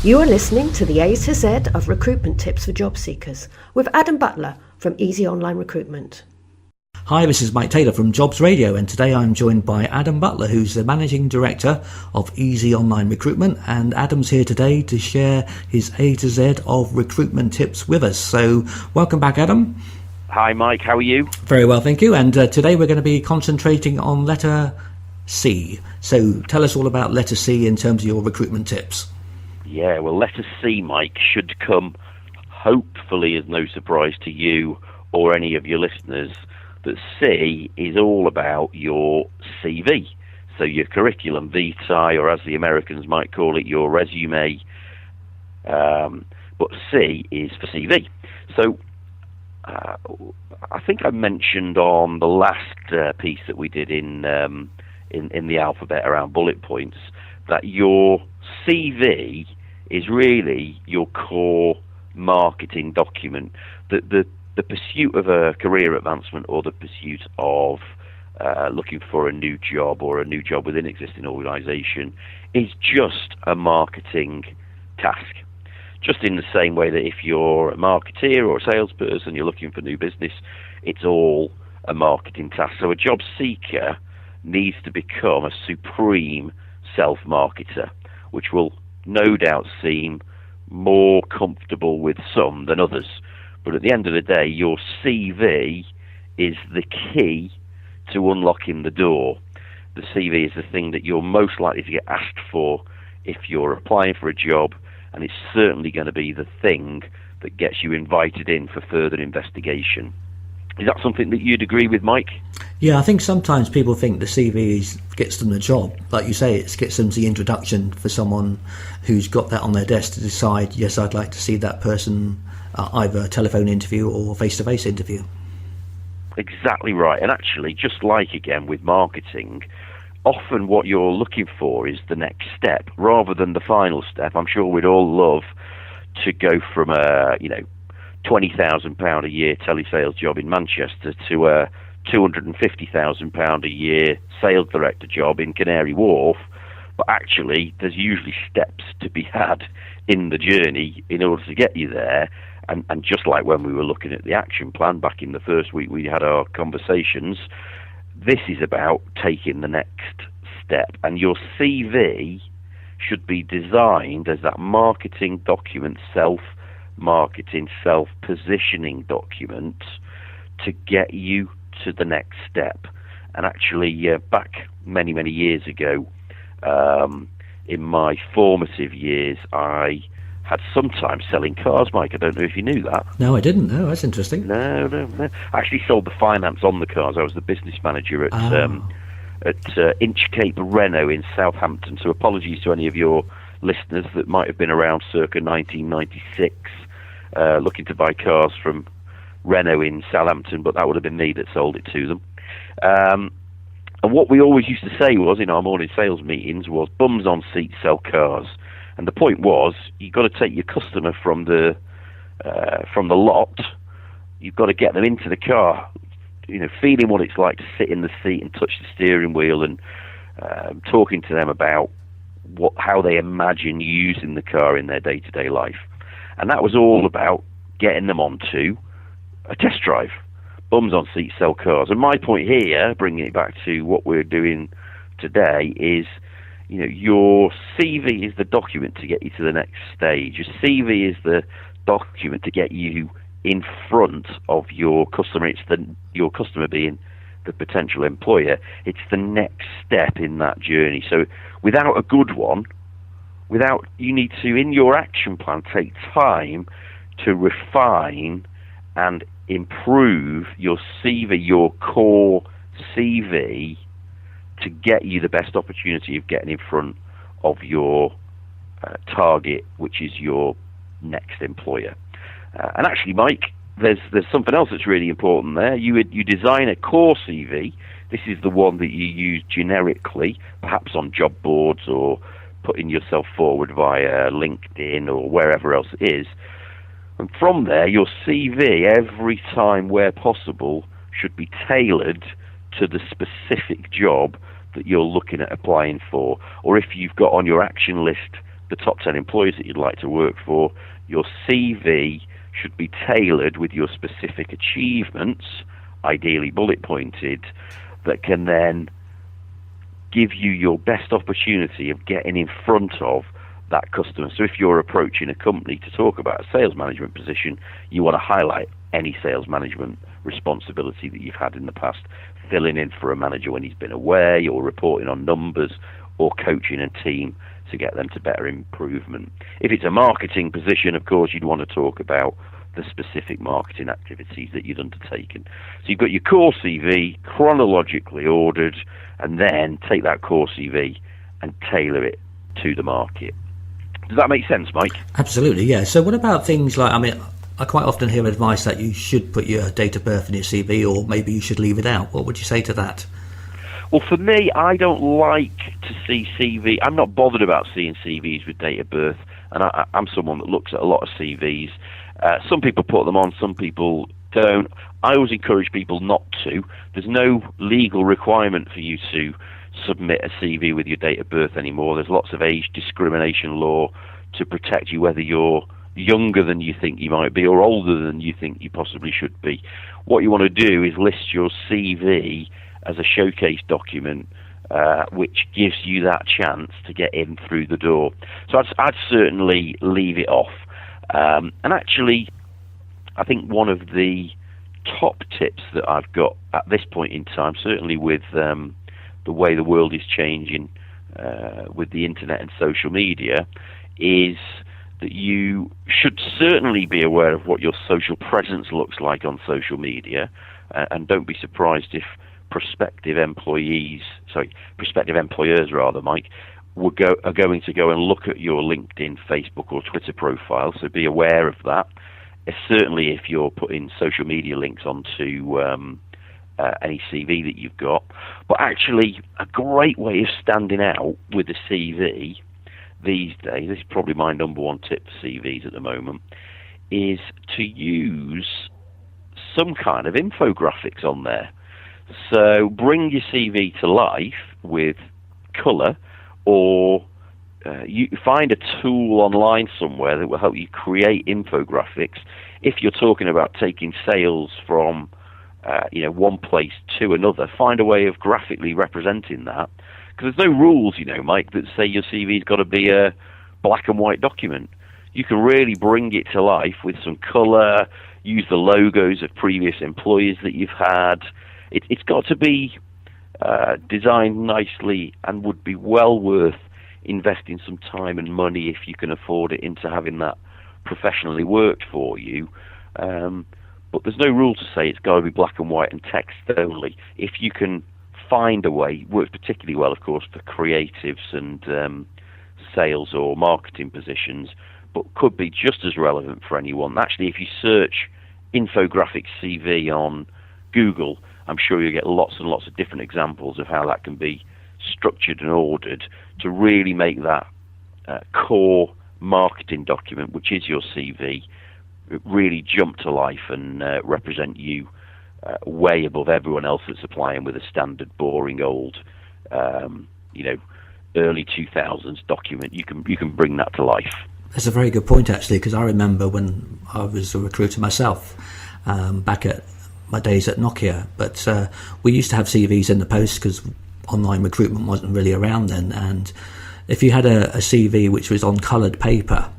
You are listening to the A to Z of Recruitment Tips for Job Seekers with Adam Butler from Easy Online Recruitment. Hi, this is Mike Taylor from Jobs Radio, and today I'm joined by Adam Butler, who's the Managing Director of Easy Online Recruitment, and Adam's here today to share his A to Z of recruitment tips with us. So welcome back, Adam. Hi Mike, how are you? Very well, thank you. And today we're going to be concentrating on letter C. So tell us all about letter C in terms of your recruitment tips. Yeah, well, letter C, Mike, should come hopefully as no surprise to you or any of your listeners that C is all about your CV. So your curriculum vitae, or as the Americans might call it, your resume. But C is for CV. So I think I mentioned on the last piece that we did in the alphabet around bullet points that your CV is really your core marketing document. The pursuit of a career advancement or the pursuit of looking for a new job or a new job within an existing organisation is just a marketing task. Just in the same way that if you're a marketeer or a salesperson, you're looking for new business, it's all a marketing task. So a job seeker needs to become a supreme self-marketer, which will no doubt seem more comfortable with some than others. But at the end of the day, your CV is the key to unlocking the door. The CV is the thing that you're most likely to get asked for if you're applying for a job, and it's certainly going to be the thing that gets you invited in for further investigation. Is that something that you'd agree with, Mike? Yeah, I think sometimes people think the CV gets them the job. Like you say, it gets them the introduction for someone who's got that on their desk to decide, yes, I'd like to see that person, either a telephone interview or face-to-face interview. Exactly right. And actually, just like again with marketing, often what you're looking for is the next step rather than the final step. I'm sure we'd all love to go from a £20,000 a year telesales job in Manchester to a £250,000 a year sales director job in Canary Wharf, but actually there's usually steps to be had in the journey in order to get you there. And just like when we were looking at the action plan back in the first week we had our conversations, this is about taking the next step. And your CV should be designed as that marketing document, self-marketing, self-positioning document to get you to the next step. And actually, back many, many years ago, in my formative years, I had some time selling cars, Mike. I don't know if you knew that. No, I didn't. No, that's interesting. No. I actually sold the finance on the cars. I was the business manager at Inchcape Renault in Southampton. So apologies to any of your listeners that might have been around circa 1996 looking to buy cars from Renault in Southampton, but that would have been me that sold it to them. And what we always used to say was in our morning sales meetings was bums on seats sell cars. And the point was, you've got to take your customer from the lot. You've got to get them into the car, feeling what it's like to sit in the seat and touch the steering wheel, and talking to them about how they imagine using the car in their day-to-day life. And that was all about getting them onto a test drive. Bums on seats sell cars. And my point here, bringing it back to what we're doing today, is your CV is the document to get you to the next stage. Your CV is the document to get you in front of your customer. It's your customer being the potential employer. It's the next step in that journey. So without a good one, you need to, in your action plan, take time to refine and improve your CV, your core CV, to get you the best opportunity of getting in front of your target, which is your next employer. And actually, Mike, there's something else that's really important there. You design a core CV. This is the one that you use generically, perhaps on job boards or putting yourself forward via LinkedIn or wherever else it is. And from there, your CV, every time where possible, should be tailored to the specific job that you're looking at applying for. Or if you've got on your action list the top 10 employers that you'd like to work for. Your CV should be tailored with your specific achievements, ideally bullet pointed, that can then give you your best opportunity of getting in front of that customer. So if you're approaching a company to talk about a sales management position, you want to highlight any sales management responsibility that you've had in the past, filling in for a manager when he's been away, or reporting on numbers, or coaching a team to get them to better improvement. If it's a marketing position, of course, you'd want to talk about the specific marketing activities that you'd undertaken. So you've got your core CV chronologically ordered, and then take that core CV and tailor it to the market. Does that make sense, Mike? Absolutely, yeah. So what about things like, I quite often hear advice that you should put your date of birth in your CV, or maybe you should leave it out. What would you say to that? Well, for me, I don't like to see CV. I'm not bothered about seeing CVs with date of birth, and I'm someone that looks at a lot of CVs. Some people put them on, some people don't. I always encourage people not to. There's no legal requirement for you to submit a CV with your date of birth anymore. There's lots of age discrimination law to protect you, whether you're younger than you think you might be or older than you think you possibly should be. What you want to do is list your CV as a showcase document, which gives you that chance to get in through the door. So I'd certainly leave it off. And actually, I think one of the top tips that I've got at this point in time, certainly with the way the world is changing with the internet and social media, is that you should certainly be aware of what your social presence looks like on social media, and don't be surprised if prospective employers, Mike, are going to go and look at your LinkedIn, Facebook, or Twitter profile. So be aware of that. Certainly, if you're putting social media links onto any CV that you've got. But actually, a great way of standing out with the CV these days, this is probably my number one tip for CVs at the moment, is to use some kind of infographics on there. So bring your CV to life with colour, or you find a tool online somewhere that will help you create infographics. If you're talking about taking sales from one place to another, find a way of graphically representing that. Because there's no rules, Mike, that say your CV's got to be a black and white document. You can really bring it to life with some colour, use the logos of previous employers that you've had. It's got to be designed nicely, and would be well worth investing some time and money, if you can afford it, into having that professionally worked for you. But there's no rule to say it's got to be black and white and text only. If you can find a way, works particularly well, of course, for creatives and sales or marketing positions, but could be just as relevant for anyone. Actually, if you search infographic CV on Google, I'm sure you'll get lots and lots of different examples of how that can be structured and ordered to really make that core marketing document, which is your CV, really jump to life and represent you way above everyone else that's applying with a standard, boring, old, early 2000s document. You can bring that to life. That's a very good point, actually, because I remember when I was a recruiter myself, back at my days at Nokia, but we used to have CVs in the post because online recruitment wasn't really around then, and if you had a CV which was on coloured paper,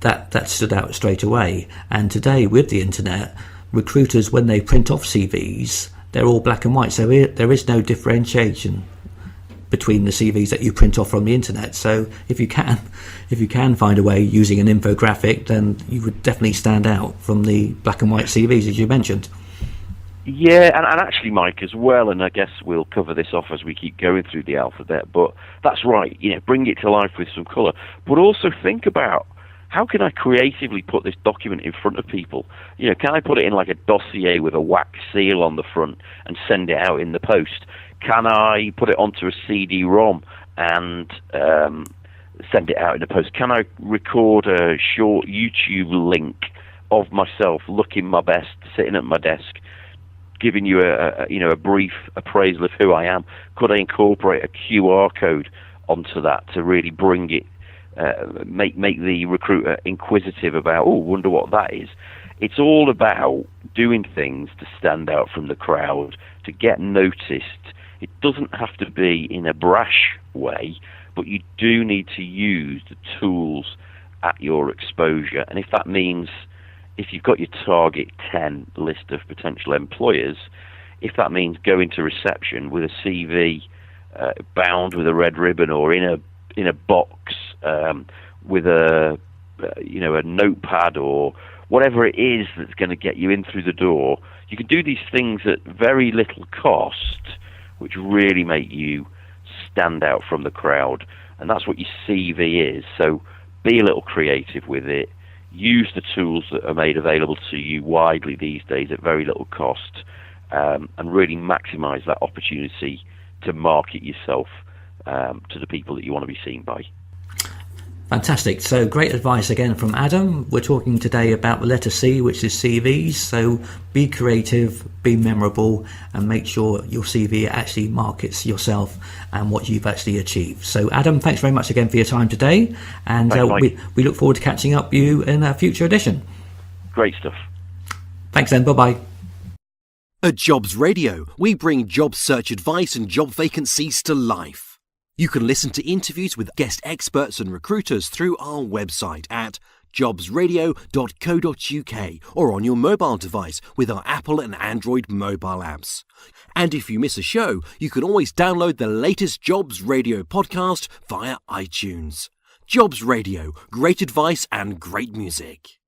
that stood out straight away. And today, with the internet, recruiters, when they print off CVs, they're all black and white, so there is no differentiation between the CVs that you print off from the internet. So if you can find a way using an infographic, then you would definitely stand out from the black and white CVs, as you mentioned. Yeah, and actually, Mike, as well, and I guess we'll cover this off as we keep going through the alphabet, but that's right, bring it to life with some colour, but also think about, how can I creatively put this document in front of people? Can I put it in like a dossier with a wax seal on the front and send it out in the post? Can I put it onto a CD-ROM and send it out in the post? Can I record a short YouTube link of myself looking my best, sitting at my desk, giving you a brief appraisal of who I am? Could I incorporate a QR code onto that to really bring it make the recruiter inquisitive about, oh, wonder what that is. It's all about doing things to stand out from the crowd, to get noticed. It doesn't have to be in a brash way, but you do need to use the tools at your exposure. And if that means, if you've got your target 10 list of potential employers, if that means going to reception with a CV bound with a red ribbon or in a box with a notepad or whatever it is that's going to get you in through the door, you can do these things at very little cost, which really make you stand out from the crowd. And that's what your CV is. So be a little creative with it. Use the tools that are made available to you widely these days at very little cost, and really maximise that opportunity to market yourself to the people that you want to be seen by. Fantastic. So great advice again from Adam. We're talking today about the letter C, which is CVs. So be creative, be memorable, and make sure your CV actually markets yourself and what you've actually achieved. So Adam, thanks very much again for your time today. And we look forward to catching up with you in a future edition. Great stuff. Thanks then. Bye-bye. At Jobs Radio, we bring job search advice and job vacancies to life. You can listen to interviews with guest experts and recruiters through our website at jobsradio.co.uk or on your mobile device with our Apple and Android mobile apps. And if you miss a show, you can always download the latest Jobs Radio podcast via iTunes. Jobs Radio, great advice and great music.